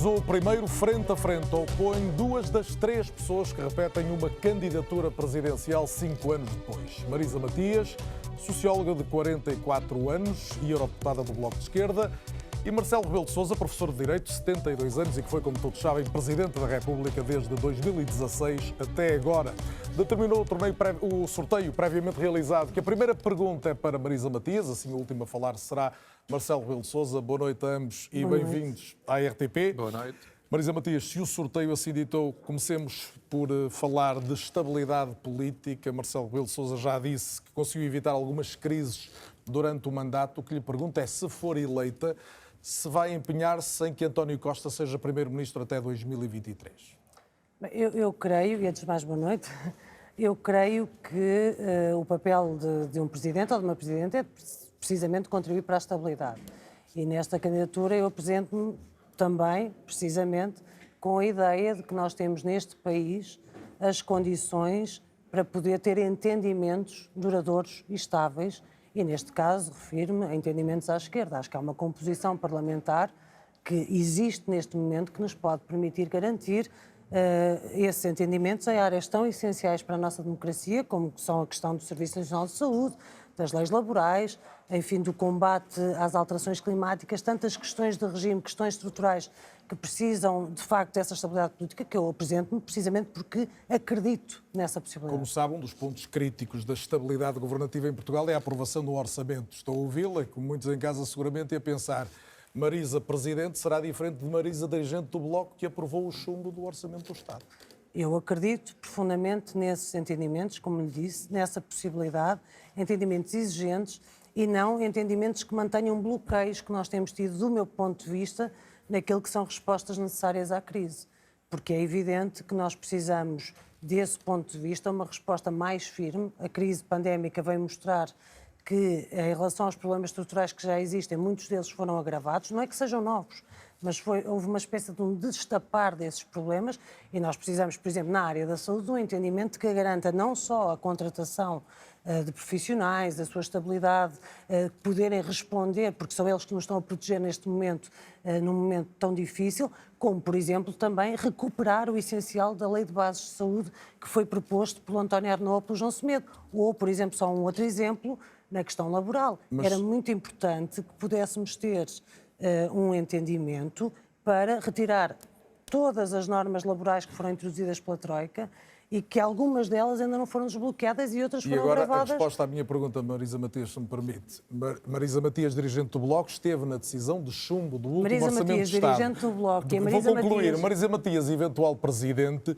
realizou o primeiro frente a frente. Opõe duas das três pessoas que repetem uma candidatura presidencial 5 anos depois. Marisa Matias, socióloga de 44 anos e eurodeputada do Bloco de Esquerda, e Marcelo Rebelo de Sousa, professor de Direito, 72 anos e que foi, como todos sabem, Presidente da República desde 2016 até agora. Determinou o sorteio previamente realizado que a primeira pergunta é para Marisa Matias, assim o último a falar será Marcelo Rebelo de Sousa. Boa noite a ambos e bem-vindos à RTP. Boa noite. Marisa Matias, se o sorteio assim ditou, comecemos por falar de estabilidade política. Marcelo Rebelo de Sousa já disse que conseguiu evitar algumas crises durante o mandato. O que lhe pergunto é, se for eleita, se vai empenhar-se em que António Costa seja Primeiro-Ministro até 2023? Eu creio, e antes de mais boa noite, eu creio que o papel de um Presidente ou de uma Presidente é precisamente contribuir para a estabilidade. E nesta candidatura eu apresento-me também, precisamente, com a ideia de que nós temos neste país as condições para poder ter entendimentos duradouros e estáveis. E, neste caso, refiro-me a entendimentos à esquerda. Acho que há uma composição parlamentar que existe neste momento que nos pode permitir garantir esses entendimentos em áreas tão essenciais para a nossa democracia, como são a questão do Serviço Nacional de Saúde, das leis laborais, enfim, do combate às alterações climáticas, tantas questões de regime, questões estruturais que precisam, de facto, dessa estabilidade política, que eu apresento-me precisamente porque acredito nessa possibilidade. Como sabe, um dos pontos críticos da estabilidade governativa em Portugal é a aprovação do orçamento. Estou a ouvi-la, como muitos em casa seguramente, e a pensar, Marisa Presidente será diferente de Marisa dirigente do Bloco que aprovou o chumbo do Orçamento do Estado? Eu acredito profundamente nesses entendimentos, como lhe disse, nessa possibilidade, entendimentos exigentes e não entendimentos que mantenham bloqueios que nós temos tido, do meu ponto de vista, naquilo que são respostas necessárias à crise. Porque é evidente que nós precisamos, desse ponto de vista, uma resposta mais firme. A crise pandémica veio mostrar que, em relação aos problemas estruturais que já existem, muitos deles foram agravados. Não é que sejam novos, mas houve uma espécie de um destapar desses problemas e nós precisamos, por exemplo, na área da saúde, de um entendimento que garanta não só a contratação de profissionais, a sua estabilidade, poderem responder, porque são eles que nos estão a proteger neste momento, num momento tão difícil, como, por exemplo, também recuperar o essencial da Lei de Bases de Saúde que foi proposto pelo António Arnaud ou pelo João Semedo. Ou, por exemplo, só um outro exemplo, na questão laboral. Era muito importante que pudéssemos ter um entendimento para retirar todas as normas laborais que foram introduzidas pela Troika e que algumas delas ainda não foram desbloqueadas e outras foram agravadas. E agora a resposta à minha pergunta, Marisa Matias, se me permite. Marisa Matias, dirigente do Bloco, esteve na decisão de chumbo do último Orçamento do Estado. Marisa Matias, dirigente do Bloco, e Vou concluir. Marisa Matias, eventual Presidente,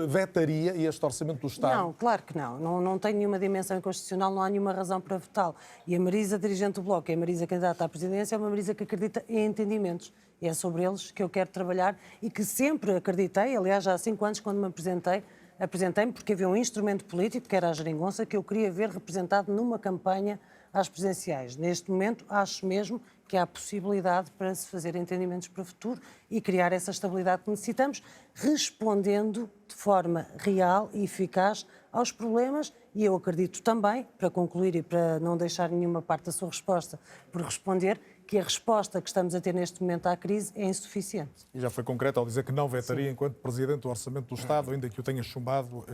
vetaria este Orçamento do Estado? Não, claro que não. Não tem nenhuma dimensão inconstitucional, não há nenhuma razão para vetá-lo. E a Marisa, dirigente do Bloco, e a Marisa candidata à presidência, é uma Marisa que acredita em entendimentos. E é sobre eles que eu quero trabalhar e que sempre acreditei, aliás, já há 5 anos, quando me apresentei-me porque havia um instrumento político, que era a geringonça, que eu queria ver representado numa campanha às presidenciais. Neste momento, acho mesmo que há possibilidade para se fazer entendimentos para o futuro e criar essa estabilidade que necessitamos, respondendo de forma real e eficaz aos problemas. E eu acredito também, para concluir e para não deixar nenhuma parte da sua resposta por responder, que a resposta que estamos a ter neste momento à crise é insuficiente. E já foi concreto ao dizer que não vetaria enquanto Presidente do Orçamento do Estado, ainda que o tenha chumbado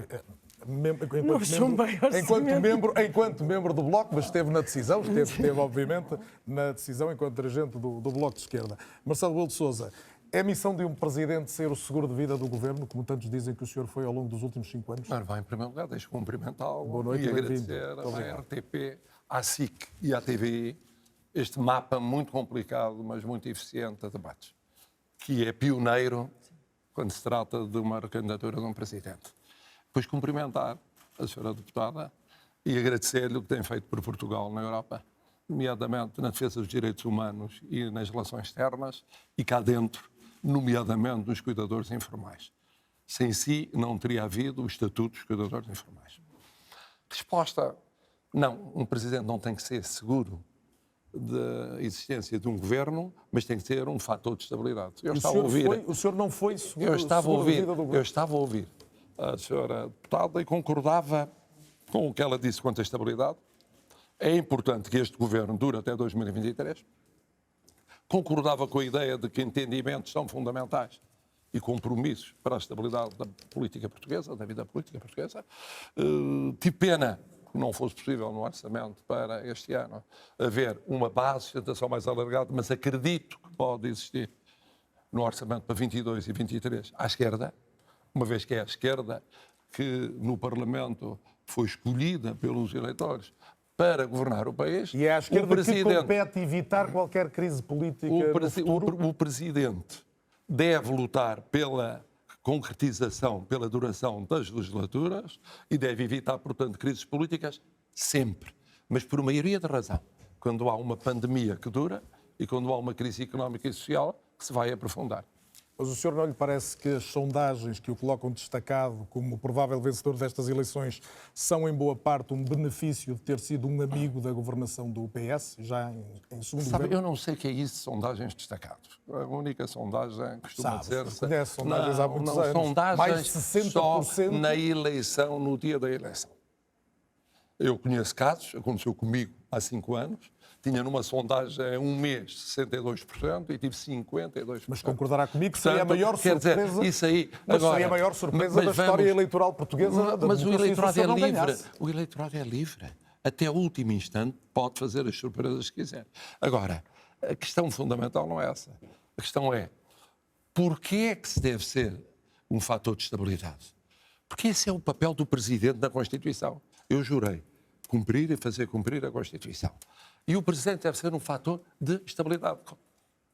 enquanto membro do Bloco, mas esteve na decisão, esteve obviamente na decisão enquanto dirigente do Bloco de Esquerda. Marcelo Rebelo de Sousa, é missão de um Presidente ser o seguro de vida do Governo, como tantos dizem que o senhor foi ao longo dos últimos 5 anos? Em primeiro lugar, deixo cumprimentá-lo. Boa noite e agradecer à RTP, à SIC e à TVI este mapa muito complicado, mas muito eficiente de debates, que é pioneiro quando se trata de uma candidatura de um Presidente. Depois cumprimentar a senhora deputada e agradecer-lhe o que tem feito por Portugal na Europa, nomeadamente na defesa dos direitos humanos e nas relações externas, e cá dentro, nomeadamente nos cuidadores informais. Sem si não teria havido o Estatuto dos Cuidadores Informais. Resposta: não, um Presidente não tem que ser seguro da existência de um governo, mas tem que ter um fator de estabilidade. O senhor não foi seguro? Eu estava a ouvir a senhora deputada e concordava com o que ela disse quanto à estabilidade. É importante que este governo dure até 2023, concordava com a ideia de que entendimentos são fundamentais e compromissos para a estabilidade da política portuguesa, da vida política portuguesa. Tive pena que não fosse possível no orçamento para este ano haver uma base de sustentação mais alargada, mas acredito que pode existir no orçamento para 22 e 23 à esquerda, uma vez que é a esquerda que no Parlamento foi escolhida pelos eleitores para governar o país. E é à esquerda que compete evitar qualquer crise política no futuro? O Presidente deve lutar pela concretização, pela duração das legislaturas e deve evitar, portanto, crises políticas sempre, mas por maioria de razão. Quando há uma pandemia que dura e quando há uma crise económica e social que se vai aprofundar. Mas o senhor não lhe parece que as sondagens que o colocam destacado como provável vencedor destas eleições são, em boa parte, um benefício de ter sido um amigo da governação do PS, já em segundo governo? Eu não sei o que é isso de sondagens destacadas. A única sondagem costuma dizer-se... Conhece sondagens há muitos anos. Sondagens mais de 60%. só na eleição, no dia da eleição. Eu conheço casos, aconteceu comigo há 5 anos, tinha numa sondagem um mês 62% e tive 52%. Mas concordará comigo que seria a maior surpresa, dizer, isso aí, mas agora, seria a maior surpresa da história eleitoral portuguesa. Mas o eleitorado é livre. O eleitorado é livre. Até o último instante pode fazer as surpresas que quiser. Agora, a questão fundamental não é essa. A questão é, porquê é que se deve ser um fator de estabilidade? Porque esse é o papel do Presidente na Constituição. Eu jurei cumprir e fazer cumprir a Constituição. E o Presidente deve ser um fator de estabilidade.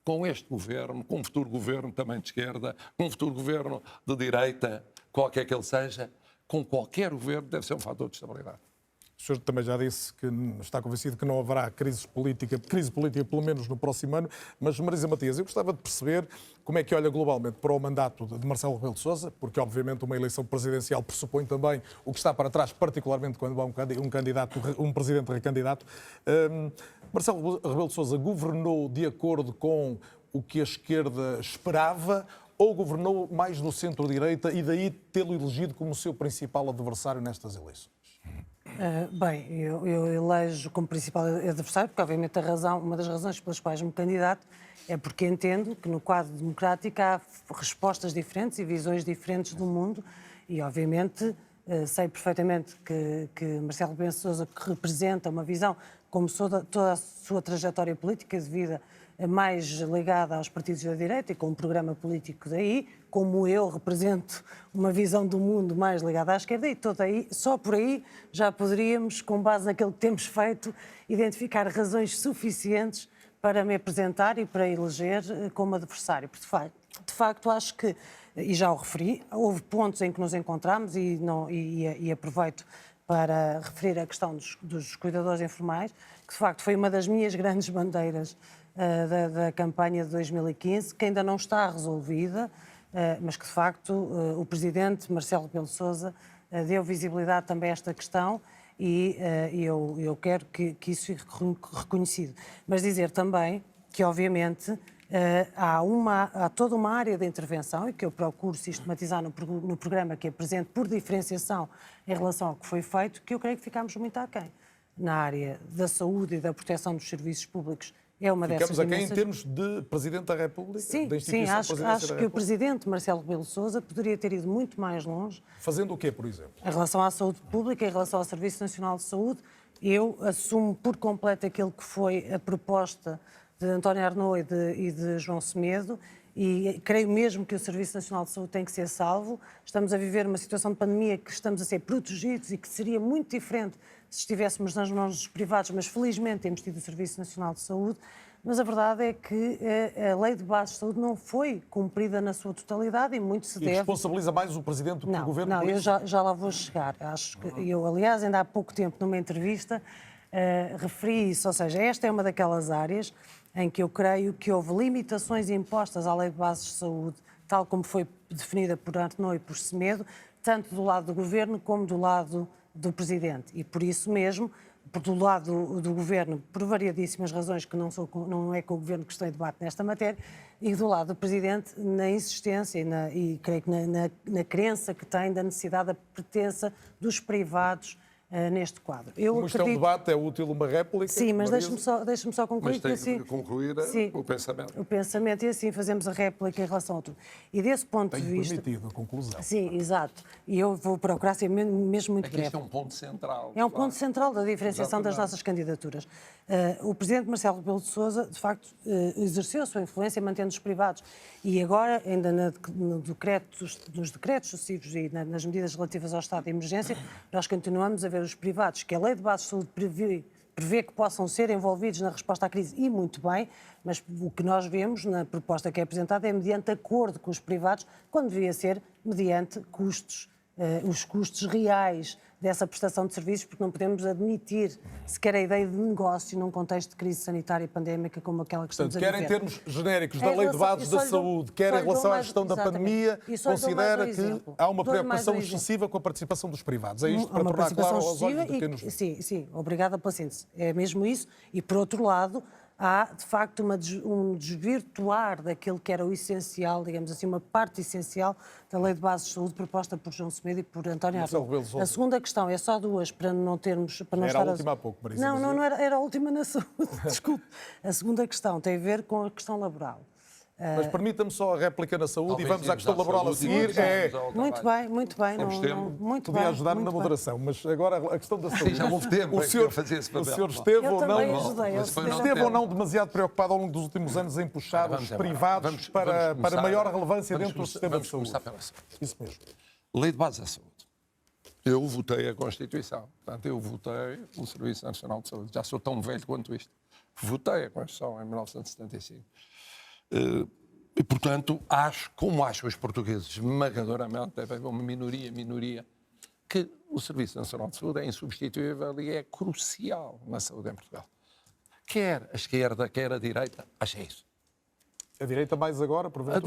Com este governo, com um futuro governo também de esquerda, com um futuro governo de direita, qualquer que ele seja, com qualquer governo deve ser um fator de estabilidade. O senhor também já disse que está convencido que não haverá crise política pelo menos no próximo ano, mas Marisa Matias, eu gostava de perceber como é que olha globalmente para o mandato de Marcelo Rebelo de Sousa, porque obviamente uma eleição presidencial pressupõe também o que está para trás, particularmente quando há um presidente recandidato. Marcelo Rebelo de Sousa governou de acordo com o que a esquerda esperava ou governou mais no centro-direita e daí tê-lo elegido como seu principal adversário nestas eleições? Bem, eu elejo como principal adversário, porque obviamente uma das razões pelas quais me candidato é porque entendo que no quadro democrático há respostas diferentes e visões diferentes do mundo e obviamente sei perfeitamente que Marcelo Rebelo de Sousa representa uma visão, como toda a sua trajetória política de vida, mais ligada aos partidos da direita e com um programa político daí, como eu represento uma visão do mundo mais ligada à esquerda e só por aí já poderíamos, com base naquilo que temos feito, identificar razões suficientes para me apresentar e para eleger como adversário. De facto, acho que, e já o referi, houve pontos em que nos encontramos e aproveito para referir a questão dos cuidadores informais, que de facto foi uma das minhas grandes bandeiras da campanha de 2015, que ainda não está resolvida, mas que de facto o Presidente Marcelo Rebelo de Sousa deu visibilidade também a esta questão e eu quero que isso fique reconhecido. Mas dizer também que obviamente há toda uma área de intervenção e que eu procuro sistematizar no programa que apresento por diferenciação em relação ao que foi feito, que eu creio que ficámos muito aquém. Na área da saúde e da proteção dos serviços públicos é uma dessas dimensões. Ficamos aquém em termos de Presidente da República? Sim, da instituição acho que o Presidente Marcelo Rebelo de Sousa poderia ter ido muito mais longe. Fazendo o quê, por exemplo? Em relação à saúde pública, em relação ao Serviço Nacional de Saúde, eu assumo por completo aquilo que foi a proposta de António Arnaud e de João Semedo e creio mesmo que o Serviço Nacional de Saúde tem que ser salvo. Estamos a viver uma situação de pandemia que estamos a ser protegidos e que seria muito diferente se estivéssemos nas mãos dos privados, mas felizmente temos tido o Serviço Nacional de Saúde. Mas a verdade é que a Lei de Bases de Saúde não foi cumprida na sua totalidade e muito se deve... E responsabiliza mais o Presidente do que o Governo? Não, eu já lá vou chegar. Acho que eu, aliás, ainda há pouco tempo, numa entrevista, referi isso. Ou seja, esta é uma daquelas áreas em que eu creio que houve limitações impostas à Lei de Bases de Saúde, tal como foi definida por Arnaud e por Semedo, tanto do lado do Governo como do lado do Presidente. E por isso mesmo, do lado do Governo, por variadíssimas razões, que não é com o Governo que estou em debate nesta matéria, e do lado do Presidente, na insistência e creio que na crença que tem da necessidade da pertença dos privados neste quadro. Eu Como isto é um debate, é útil uma réplica? Sim, mas Marisa? deixe-me só concluir. Mas tem assim, que concluir sim, o pensamento. O pensamento, e assim fazemos a réplica em relação a tudo. E desse ponto de Tenho vista... permitido a conclusão. Sim, exato. E eu vou procurar ser mesmo muito Aqui breve. isto é um ponto central. É um ponto central da diferenciação das nossas candidaturas. O Presidente Marcelo Rebelo de Sousa, de facto, exerceu a sua influência mantendo os privados. E agora, ainda nos decretos sucessivos e nas medidas relativas ao estado de emergência, nós continuamos a ver os privados, que a Lei de Bases de Saúde prevê que possam ser envolvidos na resposta à crise, e muito bem, mas o que nós vemos na proposta que é apresentada é mediante acordo com os privados, quando devia ser mediante custos, os custos reais dessa prestação de serviços, porque não podemos admitir sequer a ideia de negócio num contexto de crise sanitária e pandémica como aquela que estamos a viver. Quer em termos genéricos da Lei de Bases da Saúde, quer em relação à gestão da pandemia, considera que há uma preocupação excessiva com a participação dos privados. É isto para tornar claro aos olhos de quem nos vê. Sim, obrigada pela síntese. É mesmo isso. E, por outro lado, há, de facto, um desvirtuar daquilo que era o essencial, digamos assim, uma parte essencial da Lei de Bases de Saúde proposta por João Semedo e por António Arruda. A segunda questão, é só duas, para não termos... Para não era estar a última há pouco, Marisa. Não era a última na saúde, desculpe. A segunda questão tem a ver com a questão laboral. Mas permita-me só a réplica na saúde e Talvez vamos à questão à laboral a saúde e seguir. Muito bem. Temos tempo. Muito Podia bem, ajudar-me muito na bem. moderação, mas agora a questão da saúde. Sim, já houve tempo para eu fazer esse papel. O senhor esteve Eu ou também não, ajudei, esteve ou não demasiado preocupado ao longo dos últimos anos em puxar os privados para maior relevância dentro do sistema de saúde? Vamos começar pela saúde. Isso mesmo. Lei de Bases da Saúde. Eu votei a Constituição. Portanto, eu votei o Serviço Nacional de Saúde. Já sou tão velho quanto isto. Votei a Constituição em 1975. E, portanto, como acham os portugueses, esmagadoramente, deve haver uma minoria, que o Serviço Nacional de Saúde é insubstituível e é crucial na saúde em Portugal. Quer a esquerda, quer a direita, acha isso. A direita mais agora, A porventura?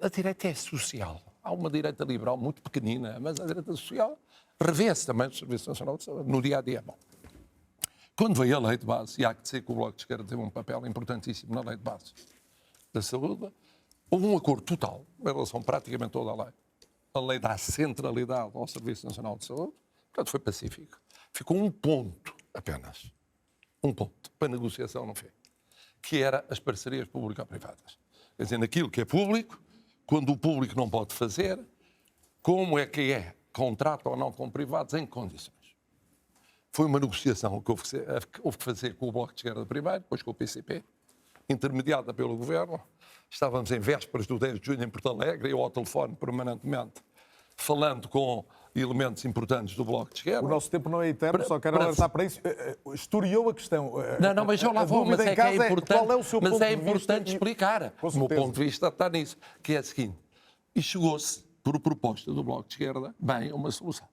direita é social. Há uma direita liberal muito pequenina, mas a direita social revê-se também no Serviço Nacional de Saúde, no dia-a-dia. Bom, quando veio a Lei de Base, e há que dizer que o Bloco de Esquerda teve um papel importantíssimo na Lei de Base da Saúde, houve um acordo total em relação a praticamente toda a lei. A lei dá centralidade ao Serviço Nacional de Saúde, portanto foi pacífico. Ficou um ponto apenas, um ponto, para negociação no fim, que era as parcerias público-privadas. Quer dizer, naquilo que é público, quando o público não pode fazer, como é que é contrato ou não com privados, em que condições. Foi uma negociação que houve que fazer com o Bloco de Esquerda primeiro, depois com o PCP, intermediada pelo Governo. Estávamos em vésperas do 10 de junho em Porto Alegre, eu ao telefone permanentemente, falando com elementos importantes do Bloco de Esquerda. O nosso tempo não é eterno, só quero alertar para isso. Historiou a questão. Não, mas eu lá vou, mas é que é importante, qual é o seu ponto de vista explicar. O meu ponto de vista está nisso, que é o seguinte, e chegou-se, por proposta do Bloco de Esquerda, bem, a uma solução,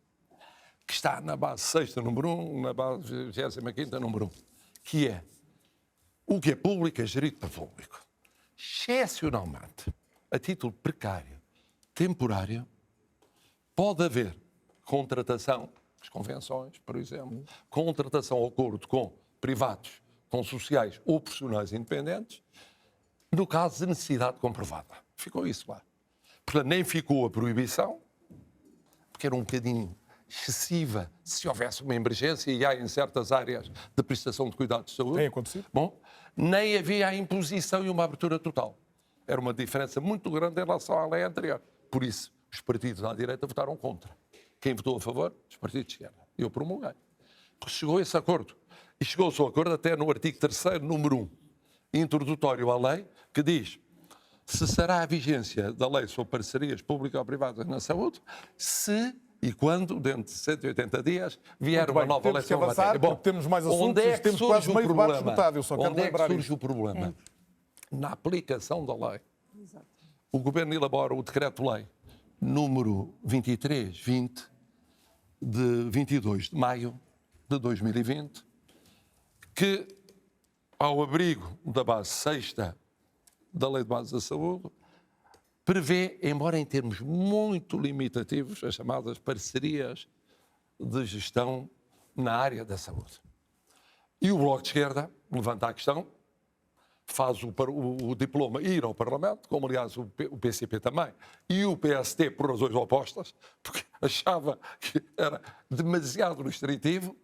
que está na base 6ª, número 1, na base 25ª, número 1, que é o que é público é gerido para público. Excepcionalmente, a título precário, temporário, pode haver contratação, as convenções, por exemplo, contratação ao acordo com privados, com sociais ou profissionais independentes, no caso de necessidade comprovada. Ficou isso lá. Portanto, nem ficou a proibição, porque era um bocadinho excessiva se houvesse uma emergência, e há em certas áreas de prestação de cuidados de saúde. Tem acontecido. Bom, nem havia a imposição e uma abertura total. Era uma diferença muito grande em relação à lei anterior. Por isso, os partidos à direita votaram contra. Quem votou a favor? Os partidos de esquerda. Eu promulguei. Chegou esse acordo. E chegou-se ao acordo até no artigo 3º, número 1, introdutório à lei, que diz: cessará a vigência da lei sobre parcerias público-privadas na saúde se e quando, dentro de 180 dias, vier uma nova lei sobre a matéria. Bom, temos mais assuntos, onde é que temos surge quase o meio debate problema? esgotado, eu só quero Onde é que lembrar surge isto. o problema? Na aplicação da lei. O Governo elabora o Decreto-Lei número 2320 de 22 de maio de 2020, que, ao abrigo da base 6ª da Lei de Bases da Saúde, prevê, embora em termos muito limitativos, as chamadas parcerias de gestão na área da saúde. E o Bloco de Esquerda levanta a questão faz o diploma ir ao Parlamento, como aliás o PCP também, e o PST por razões opostas, porque achava que era demasiado restritivo.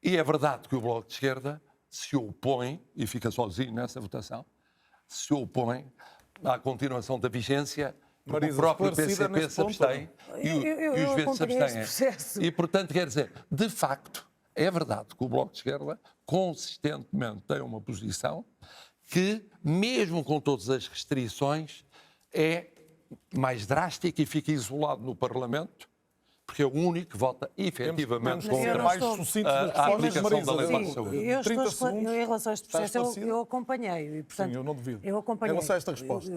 E é verdade que o Bloco de Esquerda se opõe, e fica sozinho nessa votação, se opõe à continuação da vigência, porque o próprio PCP se abstém e os verdes se abstêm. E, portanto, quer dizer, de facto, é verdade que o Bloco de Esquerda consistentemente tem uma posição que, mesmo com todas as restrições, é mais drástica e fica isolado no Parlamento, porque é o único que vota efetivamente contra a aplicação da lei para a saúde. Em relação a este processo, eu acompanhei. E, portanto, sim, eu não devido. Eu acompanhei. Em relação a esta resposta.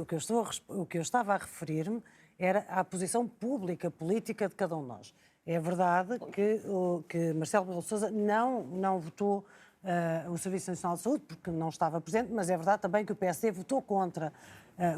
O que eu estava a referir-me era à posição pública, política de cada um de nós. É verdade que Marcelo Rebelo de Sousa não votou o Serviço Nacional de Saúde, porque não estava presente, mas é verdade também que o PSD votou contra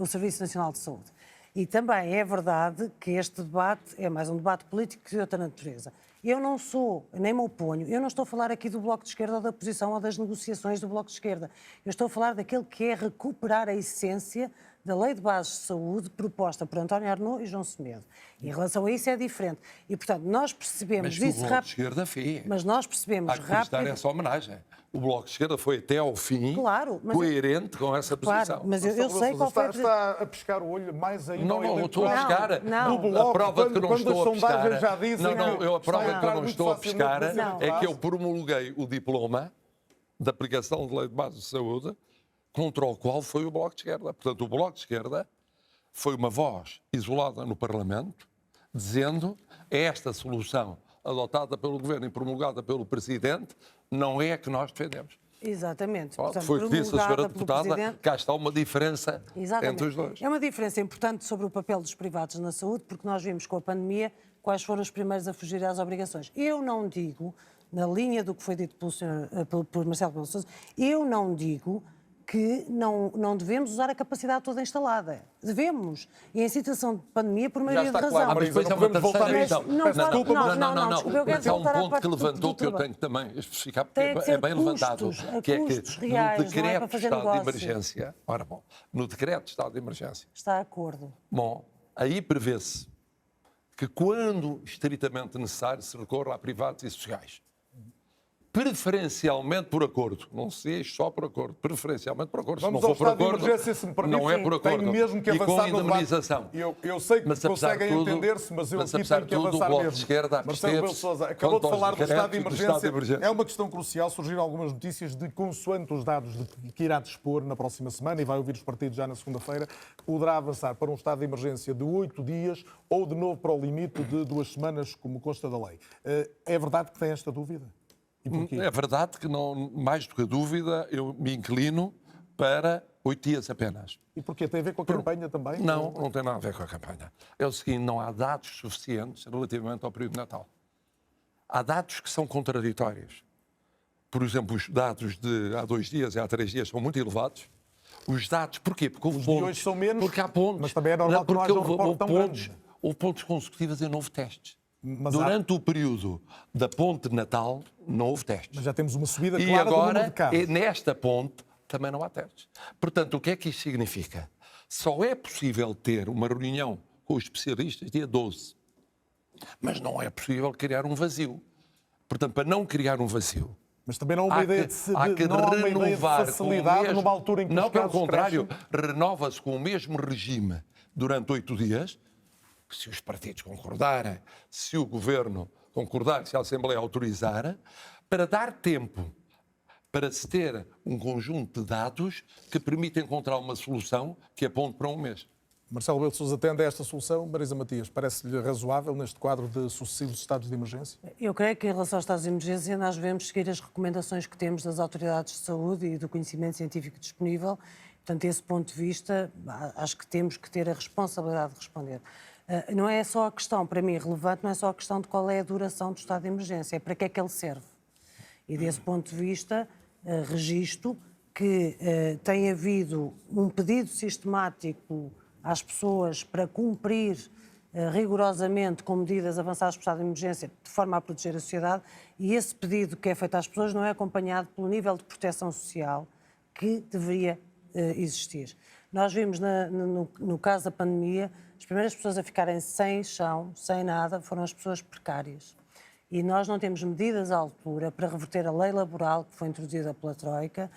o Serviço Nacional de Saúde. E também é verdade que este debate é mais um debate político que de outra natureza. Eu não sou, nem me oponho, eu não estou a falar aqui do Bloco de Esquerda ou da posição ou das negociações do Bloco de Esquerda. Eu estou a falar daquele que é recuperar a essência da Lei de Bases de Saúde proposta por António Arnaud e João Semedo. Em relação a isso é diferente. E, portanto, nós percebemos mas isso o Bloco de Esquerda fez. Mas nós percebemos rápido... Há que prestar essa homenagem. O Bloco de Esquerda foi até ao fim coerente com essa posição. Claro, mas eu sei qual foi... Está a pescar o olho mais ainda. Não estou a pescar. Não. A prova de que não estou a pescar... Já dizem a prova de que eu não estou a pescar é que eu o promulguei o diploma de aplicação de Lei de Base de Saúde contra o qual foi o Bloco de Esquerda. Portanto, o Bloco de Esquerda foi uma voz isolada no Parlamento, dizendo esta solução adotada pelo Governo e promulgada pelo Presidente não é a que nós defendemos. Exatamente. Portanto, foi o que disse a senhora deputada, cá está uma diferença entre os dois. É uma diferença importante sobre o papel dos privados na saúde, porque nós vimos com a pandemia quais foram os primeiros a fugir às obrigações. Eu não digo, na linha do que foi dito por Marcelo Rebelo de Sousa, eu não digo que não devemos usar a capacidade toda instalada. Devemos. E em situação de pandemia, por maioria de razão. Claro, mas depois é uma terceira questão. Não, desculpa, eu quero há um voltar à ponto parte que levantou do que eu trabalho. tenho que também especificar, porque Tem que é ser bem levantado, que é que reais, no não é decreto para de fazer estado de negócio. emergência, ora bom, no decreto de estado de emergência, Está de acordo. bom, aí prevê-se que quando estritamente necessário se recorra a privados e sociais. Preferencialmente por acordo. Não se diz só por acordo. Preferencialmente por acordo. Vamos se não ao for por estado acordo, de emergência, se me permite. não é por acordo. Tenho mesmo que e com avançar no indemnização. debate. Eu sei que Mas, apesar conseguem de tudo, entender-se, mas eu aqui apesar tenho de que tudo, avançar o Bloco mesmo. de Esquerda Marcelo Rebelo de Sousa acabou de falar do estado de emergência. É uma questão crucial. Surgiram algumas notícias de, consoante os dados que irá dispor na próxima semana, e vai ouvir os partidos já na segunda-feira, poderá avançar para um estado de emergência de 8 dias ou de novo para o limite de 2 semanas, como consta da lei. É verdade que tem esta dúvida? É verdade que, não, mais do que a dúvida, eu me inclino para 8 dias apenas. E porquê? Tem a ver com a campanha também? Não, não tem nada a ver com a campanha. É o seguinte, não há dados suficientes relativamente ao período de Natal. Há dados que são contraditórios. Por exemplo, os dados de há 2 dias e há 3 dias são muito elevados. Os dados, porquê? Porque houve Os pontos. de hoje são menos, porque há pontos. mas também é normal que não haja um reporte tão grande. Houve pontos consecutivos e não houve testes. Mas durante o período da ponte de Natal, não houve testes. Mas já temos uma subida e clara do número agora, de casos. nesta ponte, também não há testes. Portanto, o que é que isto significa? Só é possível ter uma reunião com os especialistas dia 12. Mas não é possível criar um vazio. Portanto, para não criar um vazio, mas também não há uma ideia de renovar facilidade numa altura em que não, os pelo casos contrário, crescem. renova-se com o mesmo regime durante 8 dias, se os partidos concordarem, se o Governo concordar, se a Assembleia autorizar, para dar tempo para se ter um conjunto de dados que permita encontrar uma solução que aponte para um mês. Marcelo Rebelo de Sousa atende a esta solução. Marisa Matias, parece-lhe razoável neste quadro de sucessivos estados de emergência? Eu creio que em relação aos estados de emergência nós devemos seguir as recomendações que temos das autoridades de saúde e do conhecimento científico disponível. Portanto, desse ponto de vista, acho que temos que ter a responsabilidade de responder. Não é só a questão, para mim, relevante, não é só a questão de qual é a duração do estado de emergência, é para que é que ele serve. E desse ponto de vista, registro que tem havido um pedido sistemático às pessoas para cumprir rigorosamente com medidas avançadas do estado de emergência de forma a proteger a sociedade, e esse pedido que é feito às pessoas não é acompanhado pelo nível de proteção social que deveria existir. Nós vimos no caso da pandemia, as primeiras pessoas a ficarem sem chão, sem nada, foram as pessoas precárias. E nós não temos medidas à altura para reverter a lei laboral que foi introduzida pela Troika.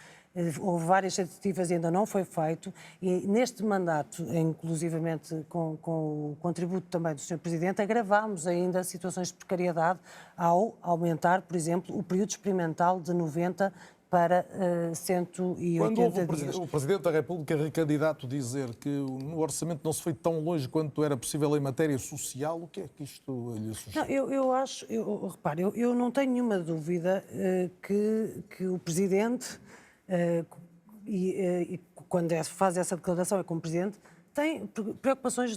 Houve várias tentativas e ainda não foi feito. E neste mandato, inclusivamente com o contributo também do Sr. Presidente, agravámos ainda situações de precariedade ao aumentar, por exemplo, o período experimental de 90 para 180 Quando houve dias. o Presidente da República recandidato dizer que no orçamento não se foi tão longe quanto era possível em matéria social, o que é que isto lhe sugere? Não, repare, eu não tenho nenhuma dúvida que o Presidente, quando faz essa declaração é como Presidente, tem preocupações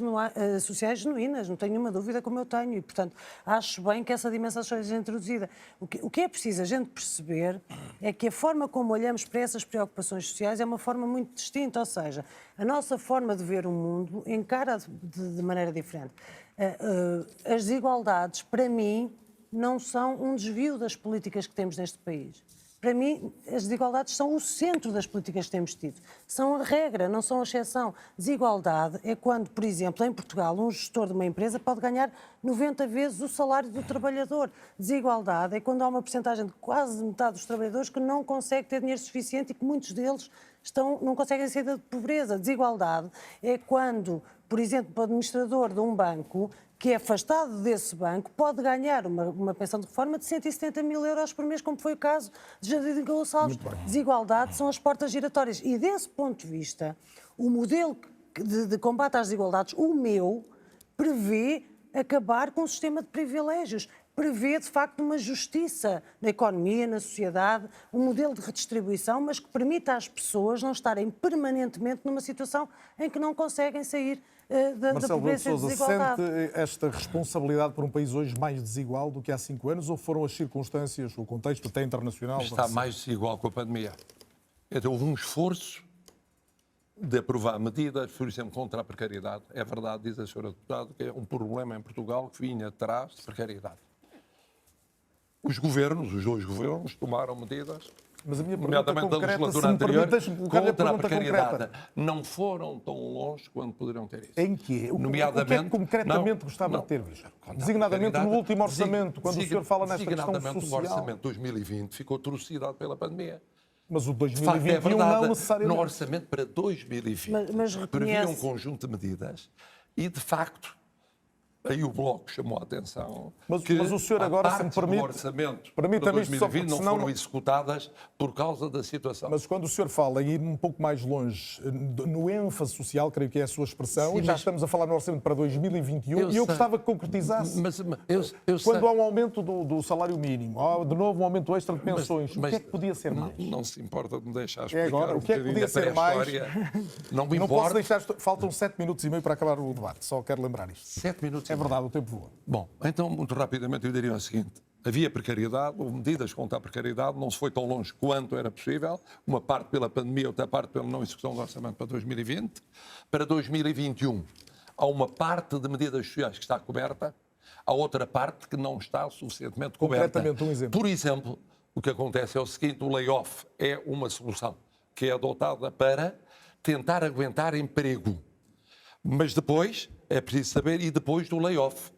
sociais genuínas, não tenho nenhuma dúvida como eu tenho, e, portanto, acho bem que essa dimensão seja introduzida. O que é preciso a gente perceber é que a forma como olhamos para essas preocupações sociais é uma forma muito distinta, ou seja, a nossa forma de ver o mundo encara de maneira diferente. As desigualdades, para mim, não são um desvio das políticas que temos neste país. Para mim, as desigualdades são o centro das políticas que temos tido. São a regra, não são a exceção. Desigualdade é quando, por exemplo, em Portugal, um gestor de uma empresa pode ganhar 90 vezes o salário do trabalhador. Desigualdade é quando há uma percentagem de quase metade dos trabalhadores que não consegue ter dinheiro suficiente e que muitos deles não conseguem sair da pobreza. Desigualdade é quando, por exemplo, o administrador de um banco que é afastado desse banco pode ganhar uma pensão de reforma de 170 mil euros por mês, como foi o caso de Jardim Gonçalves. Desigualdade são as portas giratórias. E desse ponto de vista, o modelo de combate às desigualdades, o meu, prevê acabar com o sistema de privilégios. Prevê, de facto, uma justiça na economia, na sociedade, um modelo de redistribuição, mas que permita às pessoas não estarem permanentemente numa situação em que não conseguem sair da pobreza e da desigualdade. Sente esta responsabilidade por um país hoje mais desigual do que há 5 anos ou foram as circunstâncias, o contexto até internacional? Está mais desigual com a pandemia. Então, houve um esforço de aprovar medidas, por exemplo, contra a precariedade. É verdade, diz a senhora deputada, que é um problema em Portugal que vinha atrás de precariedade. Os dois governos, tomaram medidas, mas a minha pergunta nomeadamente da concreta, legislatura anterior, contra a precariedade. concreta. Não foram tão longe quanto poderiam ter isso. Em quê? Nomeadamente, o que é que concretamente gostava de ter visto? Designadamente no último orçamento, quando o senhor fala nesta questão social. Designadamente o orçamento de 2020 ficou trucidado pela pandemia. Mas o De 2021 facto, é verdade, não necessariamente. no orçamento para 2020 mas previa um conjunto de medidas e, de facto, aí o Bloco chamou a atenção mas que o senhor agora, se me permite, do orçamento para permita-me isto só 2020 porque não senão foram executadas por causa da situação. Mas quando o senhor fala em ir um pouco mais longe, no ênfase social, creio que é a sua expressão, Sim, e já mas estamos a falar no orçamento para 2021, eu e eu sei. gostava que concretizasse. Quando há um aumento do salário mínimo, há de novo um aumento extra de pensões, o que é que podia ser mais? Não se importa de me deixar explicar agora, o que é que podia ser mais? Não me Não posso importa. deixar, faltam 7 minutos e meio para acabar o debate, só quero lembrar isto. 7 minutos. É verdade, o tempo voa. Bom, então, muito rapidamente, eu diria o seguinte. Havia precariedade, houve medidas contra a precariedade, não se foi tão longe quanto era possível, uma parte pela pandemia, outra parte pela não execução do orçamento para 2020. Para 2021, há uma parte de medidas sociais que está coberta, há outra parte que não está suficientemente coberta. Concretamente, um exemplo. Por exemplo, o que acontece é o seguinte, o layoff é uma solução que é adotada para tentar aguentar emprego. Mas depois, é preciso saber, e depois do layoff,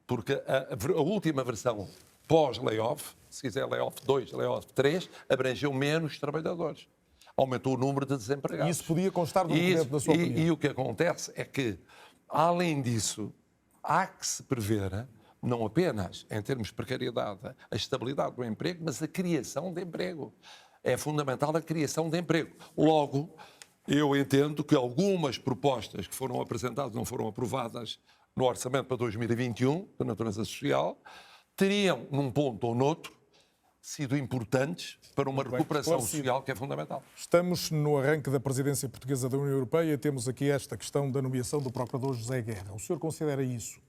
porque a última versão pós-layoff, se quiser layoff 2, layoff 3, abrangeu menos trabalhadores. Aumentou o número de desempregados. E isso podia constar do documento, na sua opinião? E o que acontece é que, além disso, há que se prever, não apenas em termos de precariedade, a estabilidade do emprego, mas a criação de emprego. É fundamental a criação de emprego. Logo, eu entendo que algumas propostas que foram apresentadas, não foram aprovadas no orçamento para 2021, da natureza social, teriam, num ponto ou noutro, sido importantes para uma recuperação social que é fundamental. Estamos no arranque da presidência portuguesa da União Europeia e temos aqui esta questão da nomeação do procurador José Guerra. O senhor considera isso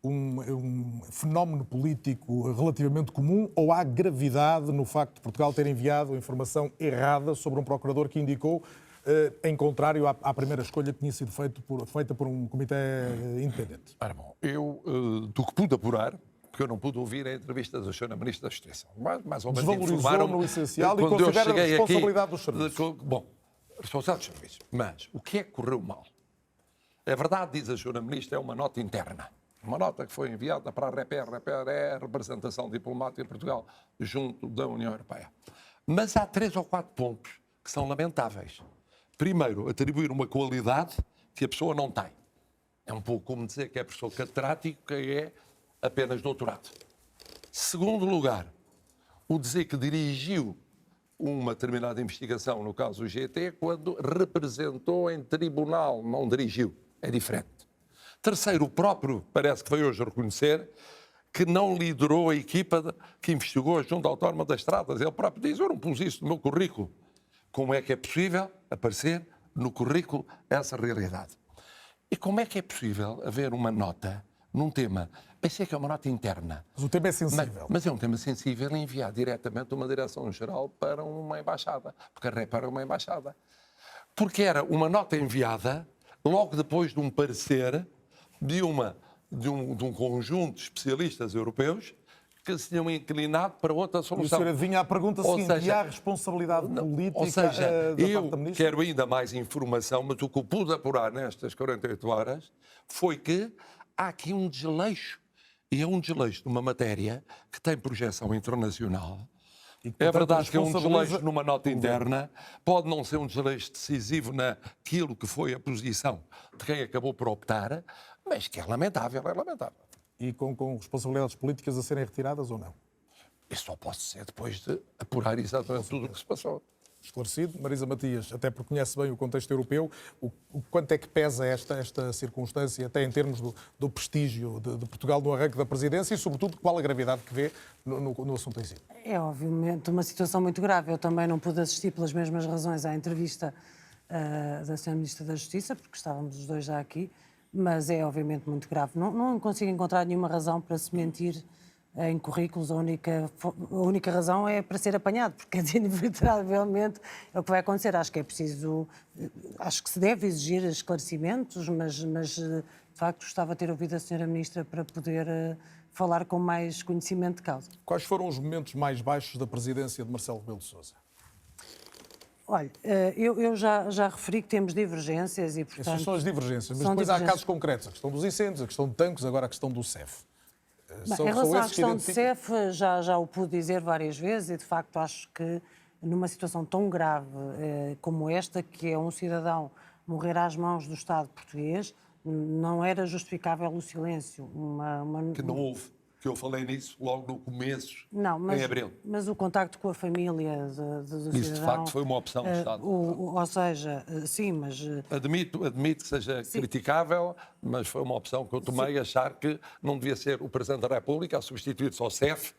um fenómeno político relativamente comum ou há gravidade no facto de Portugal ter enviado informação errada sobre um procurador que indicou, em contrário à primeira escolha que tinha sido feita por um comitê independente? Ora bom, eu, do que pude apurar, porque eu não pude ouvir a entrevista da Sra. Ministra da Justiça. Mais ou menos Desvalorizou informaram-me no essencial e quando eu considera a cheguei aqui, responsabilidade dos serviços. Bom, responsabilidade dos serviços. Mas o que é que correu mal? É verdade, diz a Sra. Ministra, é uma nota interna. Uma nota que foi enviada para a REPER. A REPER é a representação diplomática de Portugal junto da União Europeia. Mas há 3 ou 4 pontos que são lamentáveis. Primeiro, atribuir uma qualidade que a pessoa não tem. É um pouco como dizer que é professor catedrático, que é apenas doutorado. Segundo lugar, o dizer que dirigiu uma determinada investigação, no caso do GT, quando representou em tribunal, não dirigiu. É diferente. Terceiro, o próprio, parece que veio hoje reconhecer, que não liderou a equipa que investigou a Junta Autónoma das Estradas. Ele próprio diz, eu não pus isso no meu currículo. Como é que é possível aparecer no currículo essa realidade? E como é que é possível haver uma nota num tema? Pensei que é uma nota interna. Mas o tema é sensível. Mas é um tema sensível e enviar diretamente uma direção-geral para uma embaixada. Porque a REPER é uma embaixada. Porque era uma nota enviada logo depois de um parecer de um conjunto de especialistas europeus que se tinham inclinado para outra E o solução. senhor adivinha a pergunta Ou seguinte, seja, e há responsabilidade política ou seja, da eu parte da ministra? quero ainda mais informação, mas o que eu pude apurar nestas 48 horas foi que há aqui um desleixo. E é um desleixo de uma matéria que tem projeção internacional. E, É portanto, verdade que é um responsabiliza desleixo numa nota interna, pode não ser um desleixo decisivo naquilo que foi a posição de quem acabou por optar, mas que é lamentável, é lamentável. E com responsabilidades políticas a serem retiradas ou não? Isso só pode ser depois de apurar exatamente tudo o que se passou. Esclarecido. Marisa Matias, até porque conhece bem o contexto europeu, o quanto é que pesa esta circunstância, até em termos do prestígio de Portugal no arranque da presidência e, sobretudo, qual a gravidade que vê no assunto em si? É, obviamente, uma situação muito grave. Eu também não pude assistir, pelas mesmas razões, à entrevista da Sra. Ministra da Justiça, porque estávamos os dois já aqui, mas é, obviamente, muito grave. Não consigo encontrar nenhuma razão para se mentir em currículos. A única razão é para ser apanhado, porque, inevitavelmente, é o que vai acontecer. Acho que é preciso... Acho que se deve exigir esclarecimentos, mas de facto, gostava de ter ouvido a Sra. Ministra para poder falar com mais conhecimento de causa. Quais foram os momentos mais baixos da presidência de Marcelo Rebelo de Sousa? Olha, eu já referi que temos divergências e, portanto... Essas são as divergências, mas são depois há divergências. casos concretos. A questão dos incêndios, a questão de tanques, agora a questão do CEF. Bem, em relação à questão do CEF, já o pude dizer várias vezes e, de facto, acho que numa situação tão grave como esta, que é um cidadão morrer às mãos do Estado português, não era justificável o silêncio. Que não houve. Que eu falei nisso logo no começo, em abril. Mas o contacto com a família do cidadão... Isso, de facto, foi uma opção do Estado. Ou seja, sim, mas... Admito que seja criticável, mas foi uma opção que eu tomei, achar que não devia ser o Presidente da República a substituir-se ao CEF,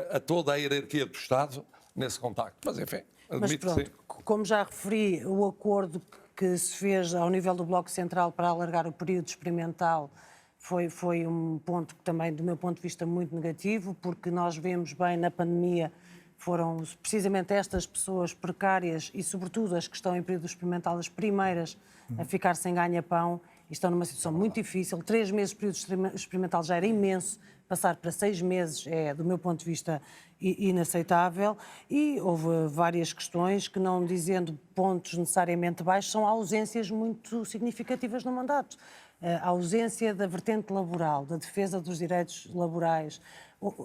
a toda a hierarquia do Estado nesse contacto. Mas, enfim, admito que sim. Como já referi, o acordo que se fez ao nível do Bloco Central para alargar o período experimental foi um ponto que também, do meu ponto de vista, muito negativo, porque nós vemos bem na pandemia, foram precisamente estas pessoas precárias e, sobretudo, as que estão em período experimental, as primeiras a ficar sem ganha-pão e estão numa situação muito difícil. 3 meses de período experimental já era imenso, passar para 6 meses é, do meu ponto de vista, inaceitável, e houve várias questões que, não dizendo pontos necessariamente baixos, são ausências muito significativas no mandato. A ausência da vertente laboral, da defesa dos direitos laborais.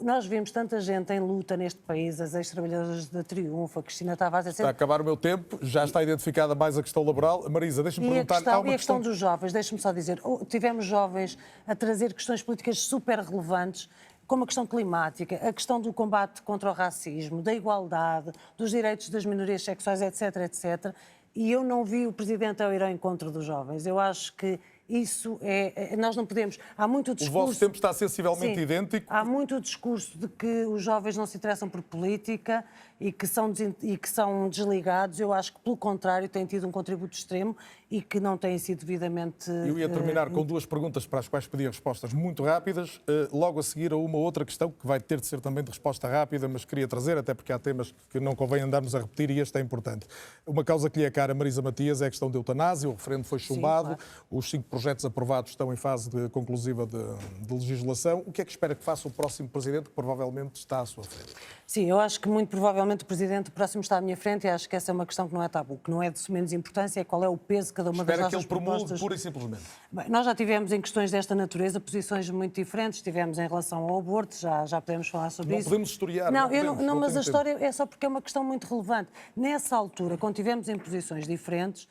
Nós vemos tanta gente em luta neste país, as ex-trabalhadoras da Triunfo, a Cristina Tavares... Está a acabar o meu tempo, já está identificada mais a questão laboral. Marisa, deixa-me perguntar... A questão dos jovens, deixa-me só dizer, tivemos jovens a trazer questões políticas super relevantes, como a questão climática, a questão do combate contra o racismo, da igualdade, dos direitos das minorias sexuais, etc, etc. E eu não vi o Presidente a ir ao encontro dos jovens. Eu acho que isso nós não podemos... Há muito discurso... O vosso tempo está sensivelmente idêntico. Há muito discurso de que os jovens não se interessam por política e que são desligados. Eu acho que, pelo contrário, têm tido um contributo extremo e que não têm sido devidamente... Eu ia terminar com 2 perguntas para as quais pedi respostas muito rápidas. Logo a seguir a uma outra questão, que vai ter de ser também de resposta rápida, mas queria trazer, até porque há temas que não convém andarmos a repetir e este é importante. Uma causa que lhe é cara a Marisa Matias é a questão da eutanásia. O referendo foi chumbado, Sim, claro. Os 5% projetos aprovados estão em fase conclusiva de legislação. O que é que espera que faça o próximo Presidente, que provavelmente está à sua frente? Sim, eu acho que muito provavelmente o Presidente próximo está à minha frente e acho que essa é uma questão que não é tabu, que não é de menos importância, é qual é o peso de cada uma das Espera que nossas ele promulgue propostas. pura e simplesmente. Bem, nós já tivemos em questões desta natureza posições muito diferentes, tivemos em relação ao aborto, já podemos falar sobre Não isso. podemos historiar. Não, Não mas a tenho história é só porque é uma questão muito relevante. Nessa altura, quando tivemos em posições diferentes,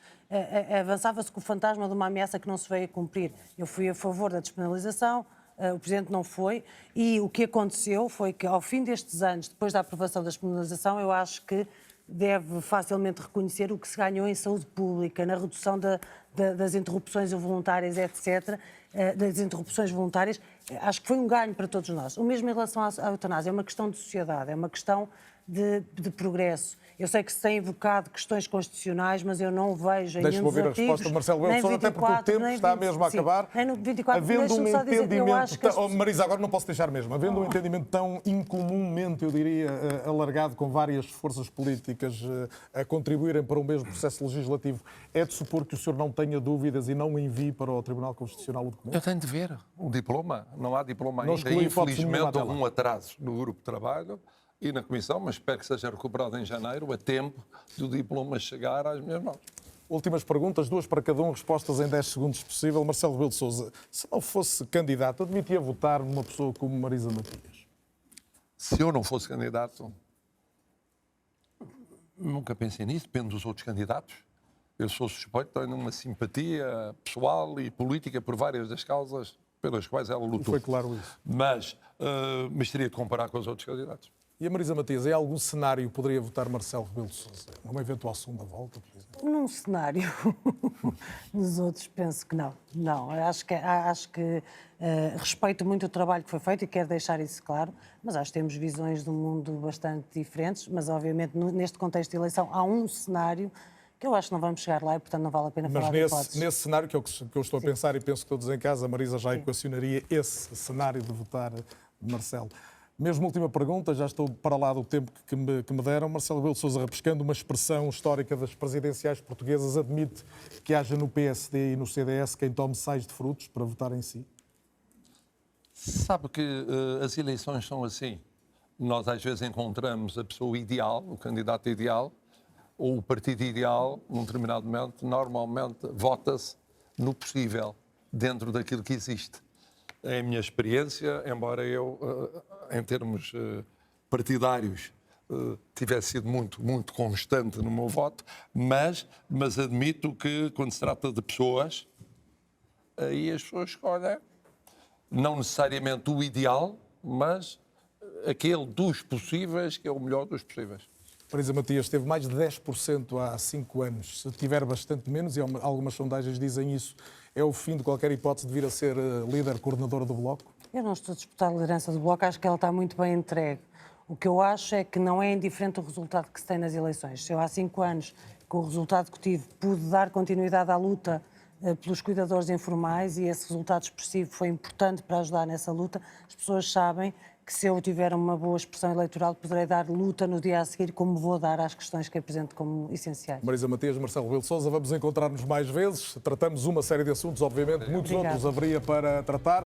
avançava-se com o fantasma de uma ameaça que não se veio a cumprir. Eu fui a favor da despenalização, o Presidente não foi, e o que aconteceu foi que, ao fim destes anos, depois da aprovação da despenalização, eu acho que deve facilmente reconhecer o que se ganhou em saúde pública, na redução das interrupções involuntárias, etc., das interrupções voluntárias. Acho que foi um ganho para todos nós. O mesmo em relação à eutanásia, é uma questão de sociedade, é uma questão de progresso. Eu sei que se tem invocado questões constitucionais, mas eu não vejo em nenhum dos Deixe-me ouvir a artigos, resposta de Marcelo Rebelo de Sousa, até porque o tempo está mesmo a acabar. Nem no 24, Havendo um deixa-me só dizer, eu acho que entendimento... Marisa, agora não posso deixar mesmo. Havendo um entendimento tão incomumente, eu diria, alargado, com várias forças políticas a contribuírem para o mesmo processo legislativo, é de supor que o senhor não tenha dúvidas e não envie para o Tribunal Constitucional o documento? Eu tenho de ver o diploma. Não há diploma Não ainda. exclui hipótese nenhuma Infelizmente, até lá. houve um atraso no grupo de trabalho e na Comissão, mas espero que seja recuperado em janeiro, a tempo do diploma chegar às minhas mãos. Últimas perguntas, 2 para cada um, respostas em 10 segundos se possível. Marcelo Rebelo de Sousa, se não fosse candidato, admitia votar numa pessoa como Marisa Matias? Se eu não fosse candidato, nunca pensei nisso, depende dos outros candidatos. Eu sou suspeito, tenho uma simpatia pessoal e política por várias das causas pelas quais ela lutou. Foi claro isso. Mas teria de comparar com os outros candidatos. E a Marisa Matias, em algum cenário poderia votar Marcelo Rebelo de Sousa? Numa eventual segunda volta, por exemplo? num cenário. Nos outros penso que não. Não, acho que respeito muito o trabalho que foi feito e quero deixar isso claro, mas acho que temos visões do mundo bastante diferentes, mas obviamente neste contexto de eleição há um cenário que eu acho que não vamos chegar lá e, portanto, não vale a pena falar de hipóteses. Mas nesse cenário que eu estou a pensar e penso que todos em casa, a Marisa já Sim. equacionaria esse cenário de votar Marcelo. Mesmo última pergunta, já estou para lá do tempo que me deram. Marcelo Rebelo de Sousa, repescando uma expressão histórica das presidenciais portuguesas, admite que haja no PSD e no CDS quem tome sais de frutos para votar em si? Sabe que as eleições são assim. Nós às vezes encontramos a pessoa ideal, o candidato ideal, ou o partido ideal, num determinado momento, normalmente vota-se no possível, dentro daquilo que existe. É a minha experiência, embora eu, em termos partidários, tivesse sido muito constante no meu voto, mas admito que, quando se trata de pessoas, aí as pessoas escolhem, não necessariamente o ideal, mas aquele dos possíveis que é o melhor dos possíveis. Marisa Matias teve mais de 10% há 5 anos. Se tiver bastante menos, e algumas sondagens dizem isso, é o fim de qualquer hipótese de vir a ser líder, coordenadora do Bloco? Eu não estou a disputar a liderança do Bloco, acho que ela está muito bem entregue. O que eu acho é que não é indiferente o resultado que se tem nas eleições. Se eu há 5 anos, com o resultado que tive, pude dar continuidade à luta pelos cuidadores informais e esse resultado expressivo foi importante para ajudar nessa luta, as pessoas sabem que se eu tiver uma boa expressão eleitoral poderei dar luta no dia a seguir como vou dar às questões que apresento como essenciais. Marisa Matias, Marcelo Rebelo de Sousa, vamos encontrar-nos mais vezes. Tratamos uma série de assuntos, obviamente, muitos outros haveria para tratar.